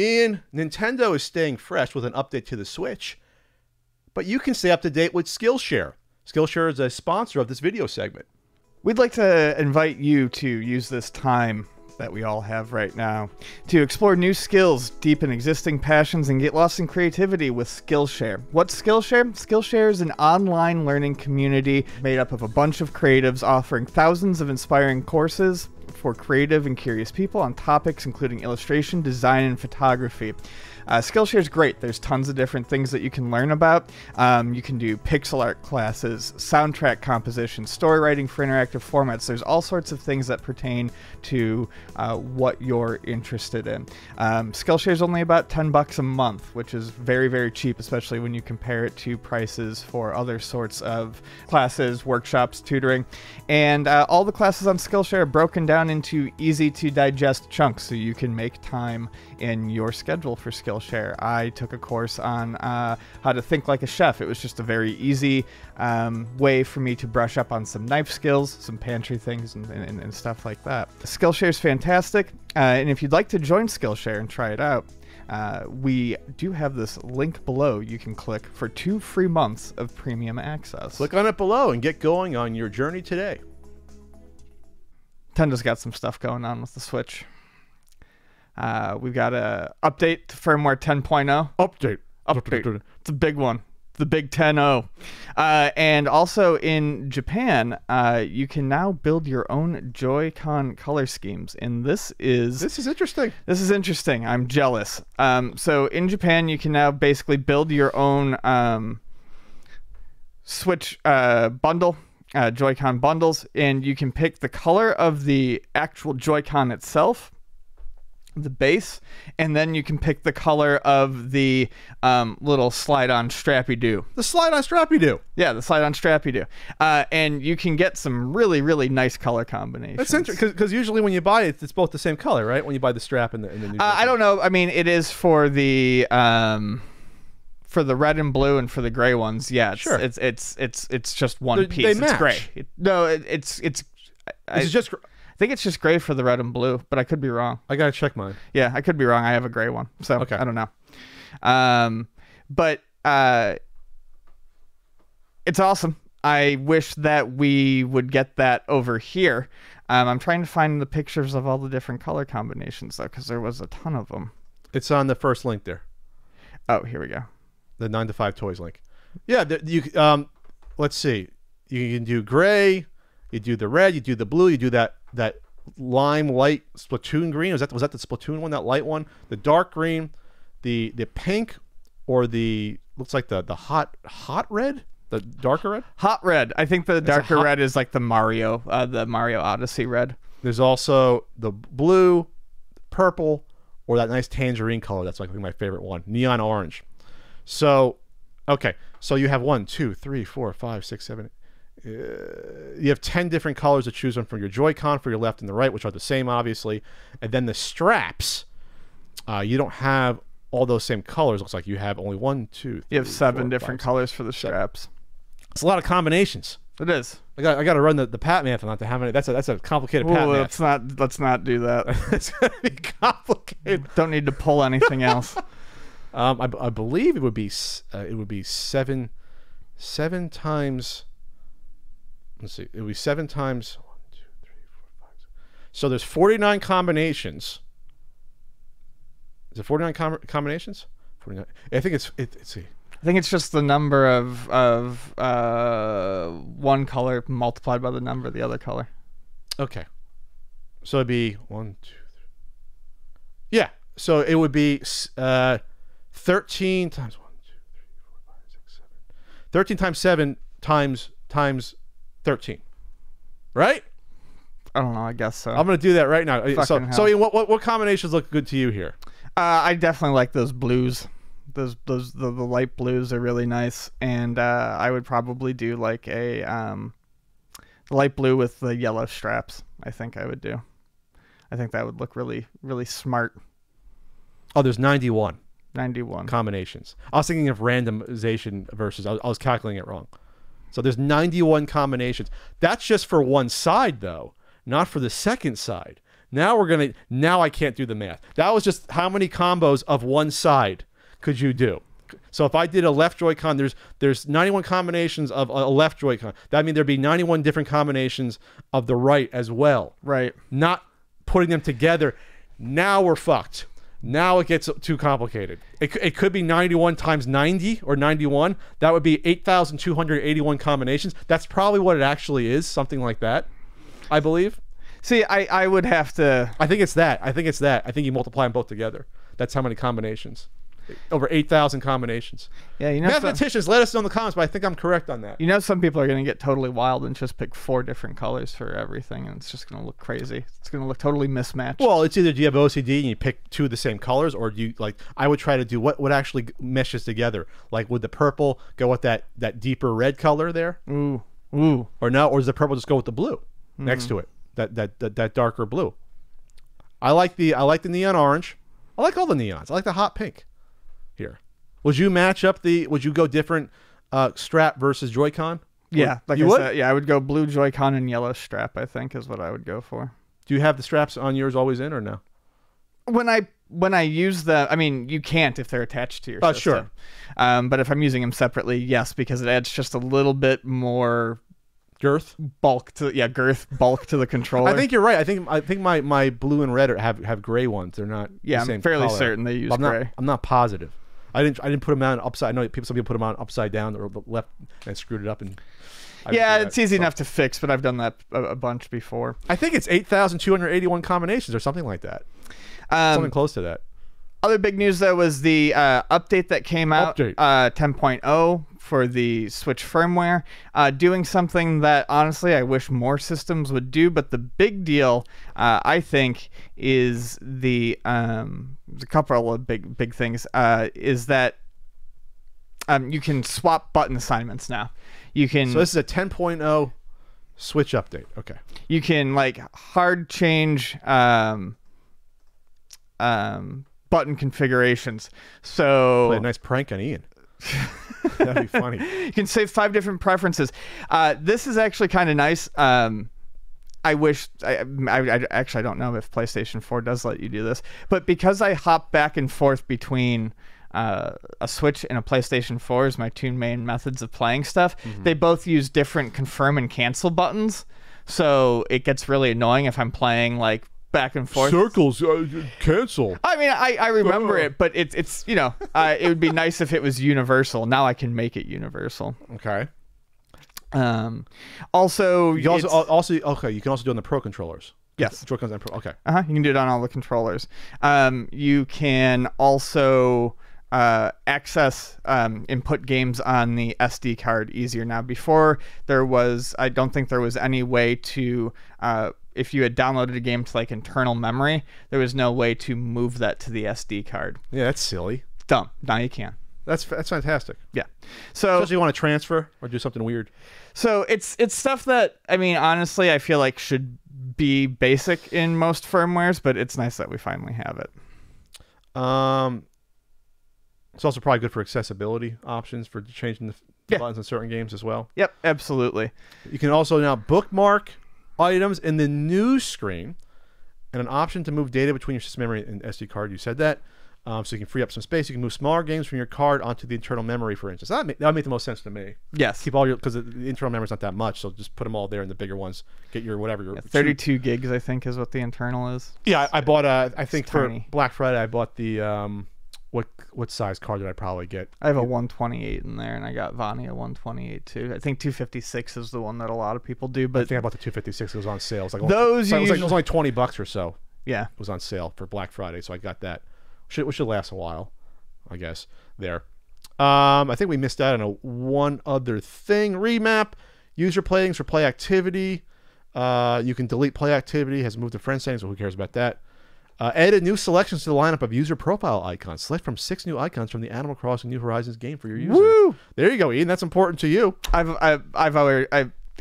And Nintendo is staying fresh with an update to the Switch, but you can stay up to date with Skillshare. Skillshare is a sponsor of this video segment. We'd like to invite you to use this time that we all have right now to explore new skills, deepen existing passions, and get lost in creativity with Skillshare. What's Skillshare? Skillshare is an online learning community made up of a bunch of creatives offering thousands of inspiring courses for creative and curious people on topics including illustration, design, and photography. Skillshare is great. There's tons of different things that you can learn about. You can do pixel art classes, soundtrack composition, story writing for interactive formats. There's all sorts of things that pertain to what you're interested in. Skillshare is only about $10 a month, which is very, very cheap, especially when you compare it to prices for other sorts of classes, workshops, tutoring. And all the classes on Skillshare are broken down into easy to digest chunks so you can make time in your schedule for Skillshare. I took a course on how to think like a chef. It was just a very easy way for me to brush up on some knife skills, some pantry things, and stuff like that. Skillshare is fantastic, and if you'd like to join Skillshare and try it out, we do have this link below you can click for 2 free months of premium access. Click on it below and get going on your journey today. Nintendo's got some stuff going on with the Switch. We've got a update to firmware 10.0. Update. It's a big one. The big 10.0. And also in Japan, you can now build your own JoyCon color schemes. And this is interesting. This is interesting. I'm jealous. So in Japan, you can now basically build your own Switch bundle. JoyCon bundles, and you can pick the color of the actual JoyCon itself, the base, and then you can pick the color of the little slide-on strappy-doo. The slide-on strappy-doo. Yeah, the slide-on strappy-doo. And you can get some really, really nice color combinations. That's interesting, because usually when you buy it, it's both the same color, right? When you buy the strap and the new I don't know. I mean, it is for the red and blue and for the gray ones. Yeah, sure. It's just one piece. They match. It's gray. No, it's just. I think it's just gray for the red and blue, but I could be wrong. I gotta check mine. Yeah, I could be wrong. I have a gray one, so okay. I don't know. But it's awesome. I wish that we would get that over here. I'm trying to find the pictures of all the different color combinations though, because there was a ton of them. It's on the first link there. Oh, here we go. The 9 to 5 toys link. Yeah, you let's see. You can do gray, you do the red, you do the blue, you do that lime light Splatoon green. Was that the Splatoon one, that light one? The dark green, the pink, or the looks like the hot red, the darker red? Hot red. I think the darker red is like the Mario Odyssey red. There's also the blue, purple, or that nice tangerine color. That's like my favorite one, neon orange. So, okay. So you have 1, 2, 3, 4, 5, 6, 7. You have 10 different colors to choose from your Joy-Con for your left and the right, which are the same, obviously. And then the straps, you don't have all those same colors. Looks like you have only 1, 2, 3, you have 7 4, different 5, colors for the straps. It's a lot of combinations. It is. I got to run the Pat math not to have any. That's a complicated Pat math. Let's not do that. It's gonna be complicated. Don't need to pull anything else. I believe it would be 7 times. Let's see. It would be 7 times 1, 2, 3, 4, 5, 6. So there's 49 combinations. Is it 49 combinations? 49. I think let's see. I think it's just the number of one color multiplied by the number of the other color. Okay. So it'd be 1, 2, 3. Yeah. So it would be 13 times 1, 2, 3, 4, 5, 6, 7. 13 times 7 times 13. Right? I don't know. I guess so. I'm gonna do that right now. Fucking so Ian, what combinations look good to you here? I definitely like those blues. The light blues are really nice, and I would probably do like a light blue with the yellow straps. I think I would do. I think that would look really, really smart. Oh, there's 91 combinations. I was thinking of randomization versus. I was calculating it wrong. So there's 91 combinations. That's just for one side, though, not for the second side. Now now I can't do the math. That was just how many combos of one side could you do. So if I did a left Joy-Con, there's 91 combinations of a left Joy-Con. That means there'd be 91 different combinations of the right as well. Right. Not putting them together. Now we're fucked. Now it gets too complicated. It could be 91 times 90 or 91. That would be 8,281 combinations. That's probably what it actually is, something like that, I believe. See, I would have to... I think it's that. I think you multiply them both together. That's how many combinations. Over 8,000 combinations. Yeah, you know, mathematicians, let us know in the comments, but I think I'm correct on that. You know, some people are going to get totally wild and just pick 4 different colors for everything, and it's just going to look crazy. It's going to look totally mismatched. Well, it's either do you have OCD and you pick 2 of the same colors, or do you, like, I would try to do what actually meshes together. Like, would the purple go with that deeper red color there? Ooh. Or no? Or does the purple just go with the blue next to it? That darker blue. I like the neon orange. I like all the neons. I like the hot pink. Here, would you match up would you go different strap versus Joy-Con? Yeah, like you I would? said, yeah, I would go blue Joy-Con and yellow strap, I think is what I would go for. Do you have the straps on yours always in or no? When I use I mean, you can't if they're attached to your system. Sure. But if I'm using them separately, yes, because it adds just a little bit more girth bulk to the controller. I think you're right. I think my blue and red have gray ones. They're not the same I'm fairly color. certain they use gray. I'm not positive. I didn't put them on upside. I know some people put them on upside down or the left and screwed it up and. It's easy enough to fix, but I've done that a bunch before. I think it's 8,281 combinations or something like that. Something close to that. Other big news though was the update that came out, 10.0 for the Switch firmware, doing something that honestly I wish more systems would do. But the big deal, I think, is a couple of big things. Is that you can swap button assignments now. You can. So this is a 10.0 Switch update. Okay. You can like hard change button configurations. So play a nice prank on Ian. That'd be funny. You can save 5 different preferences. This is actually kind of nice. I wish I actually don't know if PlayStation 4 does let you do this, but because I hop back and forth between a Switch and a PlayStation 4 as my 2 main methods of playing stuff, they both use different confirm and cancel buttons. So it gets really annoying if I'm playing like back and forth. Circles, cancel. I mean, I remember it, but it's you know, it would be nice if it was universal. Now I can make it universal. Okay. Also, you can also do it on the Pro controllers. Yes. Joy-Cons and Pro. Okay. You can do it on all the controllers. You can also access input games on the SD card easier now. Before I don't think there was any way to if you had downloaded a game to like internal memory, there was no way to move that to the SD card. Yeah, that's silly. Dumb. Now you can. That's fantastic. Yeah. So especially you want to transfer or do something weird. So it's stuff that, I mean, honestly, I feel like should be basic in most firmwares, but it's nice that we finally have it. It's also probably good for accessibility options for changing the buttons in certain games as well. Yep, absolutely. You can also now bookmark items in the news screen and an option to move data between your system memory and SD card. You said that. So you can free up some space. You can move smaller games from your card onto the internal memory, for instance. That would make the most sense to me. Yes. Keep all your, because the internal memory is not that much, so just put them all there in the bigger ones. Get your whatever. Your 32 gigs, I think, is what the internal is. Yeah, I bought I think it's for tiny. Black Friday, I bought the what size card did I probably get? I have a 128 in there, and I got Vanya 128 too. I think 256 is the one that a lot of people do, but I think I bought the 256. It was on sale. It was like those it was only $20 or so. Yeah, it was on sale for Black Friday, so I got that. Which should last a while, I guess. There. I think we missed out on one other thing. Remap user playings for play activity. You can delete play activity. Has moved to friend settings, so who cares about that? Added new selections to the lineup of user profile icons. Select from 6 new icons from the Animal Crossing New Horizons game for your user. Woo! There you go, Ian. That's important to you. I've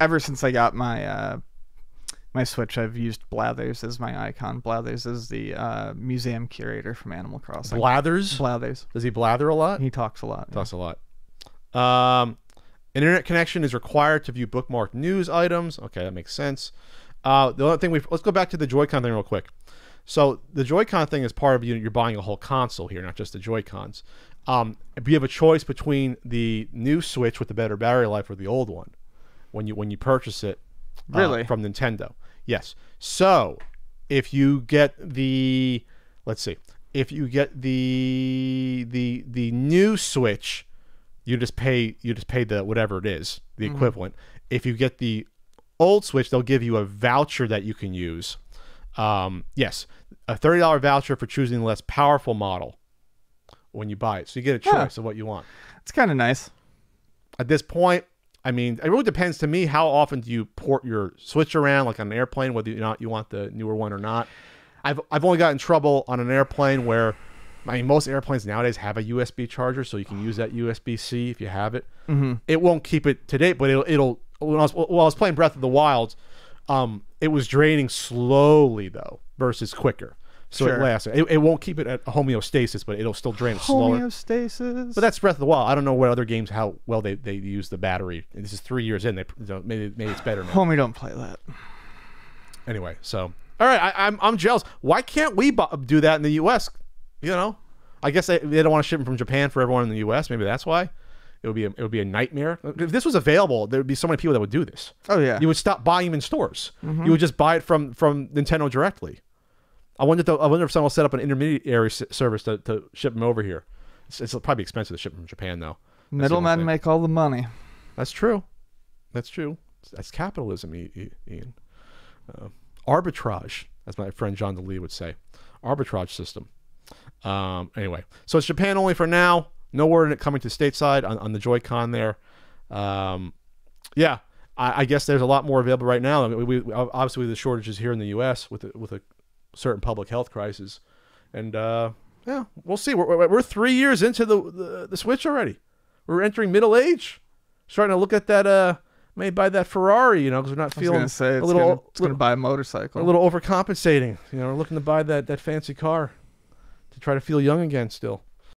ever since I got my my Switch, I've used Blathers as my icon. Blathers is the museum curator from Animal Crossing. Blathers? Blathers. Does he blather a lot? He talks a lot. Talks a lot. Internet connection is required to view bookmarked news items. Okay, that makes sense. The only thing let's go back to the Joy-Con thing real quick. So the Joy-Con thing is part of you're buying a whole console here, not just the Joy-Cons. If you have a choice between the new Switch with the better battery life or the old one, when you purchase it, Really? from Nintendo, yes. So if you get the, let's see, if you get the new Switch, you just pay the whatever it is, the equivalent. If you get the old Switch, they'll give you a voucher that you can use. Yes, a $30 voucher for choosing the less powerful model when you buy it. So you get a choice of what you want. It's kind of nice. At this point, I mean, it really depends to me how often do you port your Switch around, like on an airplane, whether or not you want the newer one or not. I've only got in trouble on an airplane where, I mean, most airplanes nowadays have a USB charger, so you can use that USB-C if you have it. It won't keep it to date, but it'll when I was playing Breath of the Wild, it was draining slowly though versus quicker. So Sure. it lasts. It won't keep it at homeostasis, but it'll still drain slower. Homeostasis. But that's Breath of the Wild. I don't know what other games how well they use the battery. And this is 3 years in. Maybe it's better now. Homie, don't play that. Anyway, so all right, I'm jealous. Why can't we do that in the U.S.? You know, I guess they don't want to ship them from Japan for everyone in the U.S. Maybe that's why. It would be a nightmare. If this was available, there would be so many people that would do this. Oh yeah. You would stop buying them in stores. You would just buy it from Nintendo directly. I wonder if someone will set up an intermediary service to ship them over here. It's probably expensive to ship them from Japan though. Middlemen make all the money. That's true. That's true. That's capitalism, Ian. Arbitrage, as my friend John DeLee would say. Arbitrage system. Anyway, so it's Japan only for now. No word in it coming to stateside on the Joy-Con there. Yeah, I guess there's a lot more available right now. I mean, we obviously the shortages here in the U.S. with a certain public health crisis, and yeah, we'll see. We're 3 years into the Switch already. We're entering middle age. Starting to look at that. Maybe buy that Ferrari, you know, because we're not feeling It's going to buy a motorcycle. A little overcompensating. You know, we're looking to buy that fancy car to try to feel young again still.